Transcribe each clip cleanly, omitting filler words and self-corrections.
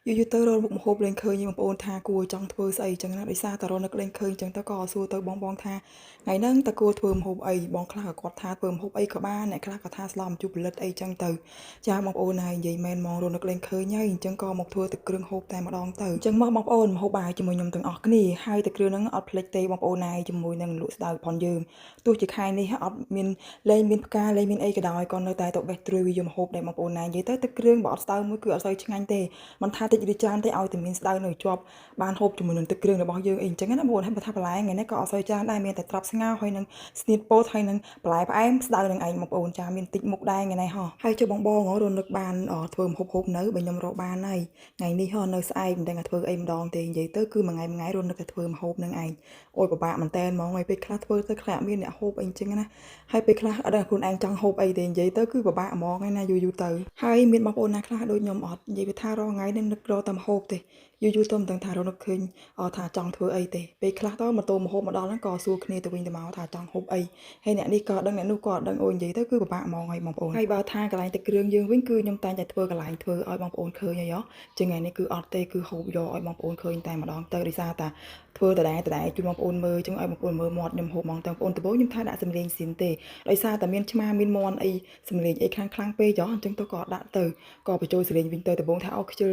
យូរទៅរកមុខម្ហូបលេងឃើញបងប្អូនថាគួរចង់ធ្វើស្អីចឹងណាដោយសារតែរនឹកលេងឃើញចឹងទៅក៏សួរទៅបងថាថ្ងៃហ្នឹងតើគួរធ្វើម្ហូបអីបងខ្លះក៏គាត់ថាធ្វើម្ហូបអីក៏បានអ្នកខ្លះក៏ថាស្លម្ជូរផលិតអីចឹងទៅចាបងប្អូនហើយនិយាយមែនហ្មងរនឹកលេងឃើញហើយអញ្ចឹងក៏មកធ្វើទឹកគ្រឿងហូបតែម្ដងទៅអញ្ចឹងមកបងប្អូនម្ហូបបាយជាមួយខ្ញុំទាំងអស់គ្នាហើយទឹកគ្រឿងហ្នឹងអត់ភ្លេចទេបងប្អូនណាយជាមួយនឹងលក់ស្ដៅផងយើងទោះជាខែនេះអត់មានលេងមានផ្កាលេងមានអីក៏ដោយក៏នៅតែទៅបេះត្រួយវាយកម្ហូបដែរបងប្អូនណានិយាយទៅទឹកគ្រឿងបើអត់ស្ដៅមួយគឺអត់សូវឆ្ងាញ់ទេមិនថាតិចឬច្រើនទេឲ្យតែមានស្ដៅនៅជាប់បានហូបជាមួយនឹងទឹកគ្រឿងរបស់យើងអីអញ្ចឹងណាបងប្អូនហើយបើថាបន្លែថ្ងៃនេះក៏អត់សូវច្រើនដែរមានតែត្រប់ស្ងោរហើយនឹងស្នៀតពោតហើយនឹងបន្លែផ្អែមស្ដៅនឹងឯងបងប្អូនចាមានតិចមុខដែរថ្ងៃនេះហោះហើយចុះបងរនឹកបានធ្វើម្ហូបហូបនៅបើខ្ញុំរកបានហើយថ្ងៃនេះហោះនៅស្អែកមិនដឹងថាធ្វើអីម្ដងទេនិយាយទៅគឺមួយថ្ងៃរនឹកតែធ្វើម្ហូបនឹងឯងអូយពិបាកមែនតើហ្មងហើយពេលខ្លះធ្វើទៅខ្លះអត់មានអ្នកហូបអីអញ្ចឹងណាហើយពេលខ្លះអត់ដឹងខ្លួនឯងចង់ហូបអីទេនិយាយទៅគឺពិបាកហ្មងហើយណាយូរទៅហើយមានបងប្អូនណាខ្លះដូចខ្ញុំអត់និយាយថារាល់ថ្ងៃនេះនឹករកតែម្ហូបទេយូរទៅមិនដឹងថារនឹកឃើញថាចង់ធ្វើអីទេពេលខ្លះទៅមកទៅម្ហូបមកដល់ហ្នឹងក៏សួរគ្នាទៅវិញទៅមកថាចង់ហូបអីហើយអ្នកនេះក៏ដឹងអ្នកនោះក៏អត់ដឹងអូននិយាយទៅគឺពិបាកហ្មងហើយបងប្អូនហើយបើថាកន្លែងទឹកគ្រឿងយើងវិញគឺខ្ញុំតែងតែធ្វើកន្លែងធ្វើឲ្យបងប្អូនឃើញហើយចឹងថ្ងៃនេះគឺអត់ទេគឺហូបយកឲ្យបងប្អូនឃើញតែម្ដងទៅដោយសារតែធ្វើដដែលជួយបងប្អូនមើលចឹងឲ្យបងប្អូនមើលមាត់ខ្ញុំហូបហ្មងតែបងប្អូនដំបូងខ្ញុំថាដាក់សម្លេងស៊ីនទេដោយសារតែមានឆ្មាមានមន់អីសម្លេងអីខ្លាំងពេកអញ្ចឹងទៅក៏ដាក់ទៅក៏បញ្ចូលសម្លេងវិញទៅដំបូងថាខ្ជិល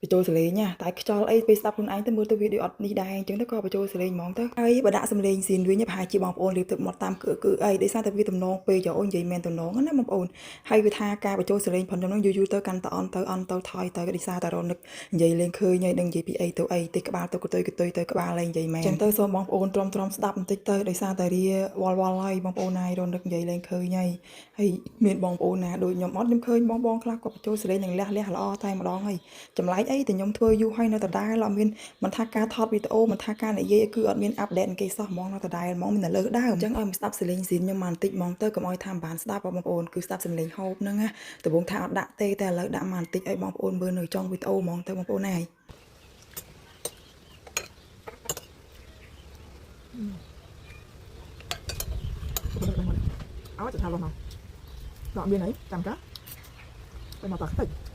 បញ្ចូលសលេងណាតែខ្យល់អីពេលស្ដាប់ខ្លួនឯងទៅមើលទៅវីដេអូអត់នេះដែរអញ្ចឹងទៅក៏បញ្ចូលសលេងហ្មងទៅហើយបើដាក់សំលេងស៊ីនវិញប្រហែលជាបងប្អូនរៀបទឹកមាត់តាមគឺអីដោយសារតែវាទំនងពេកអូននិយាយមែនទំនងណាបងប្អូនហើយវាថាការបញ្ចូលសលេងផងខ្ញុំនឹងយូរទៅកាន់តែអន់ទៅថយទៅដោយសារតែរនឹកនិយាយលេងឃើញហើយនឹងនិយាយពីអីទៅអីទេក្បាលទៅកតុយទៅក្បាលលេងនិយាយមែនអញ្ចឹងទៅសូមបងប្អូនទ្រាំស្ដាប់បន្តិចទៅដោយសារតែរាវល់ហើយបងប្អូនណាយរនឹកនិយាយលេងឃើញហើយមានបងប្អូនណាដូចខ្ញុំអត់ខ្ញុំឃើញបងខ្លះគាត់បញ្ចូលសលេងនឹងលះល្អតែម្ដងហើយចម្លែកអីតែខ្ញុំធ្វើយូរហើយនៅដដែលអត់មានមិនថាការថតវីដេអូមិនថាការនិយាយគឺអត់មានអាប់ដេតគេសោះហ្មងនៅដដែលហ្មងមានតែលើដើមអញ្ចឹងឲ្យស្ដាប់សលេងស៊ីនខ្ញុំបន្តិចហ្មងទៅកុំឲ្យថាមិនបានស្ដាប់បងប្អូនគឺស្ដាប់សលេងហូបហ្នឹងណាដំបូងថាអត់ដាក់ទេតែឥឡូវដាក់បន្តិចឲ្យបងប្អូនមើលនៅចុងវីដេអូហ្មងទៅបងប្អូនណាអត់ចាំថាឡោះមកដកមានអីចាំកាទៅមកតាខ្ទេច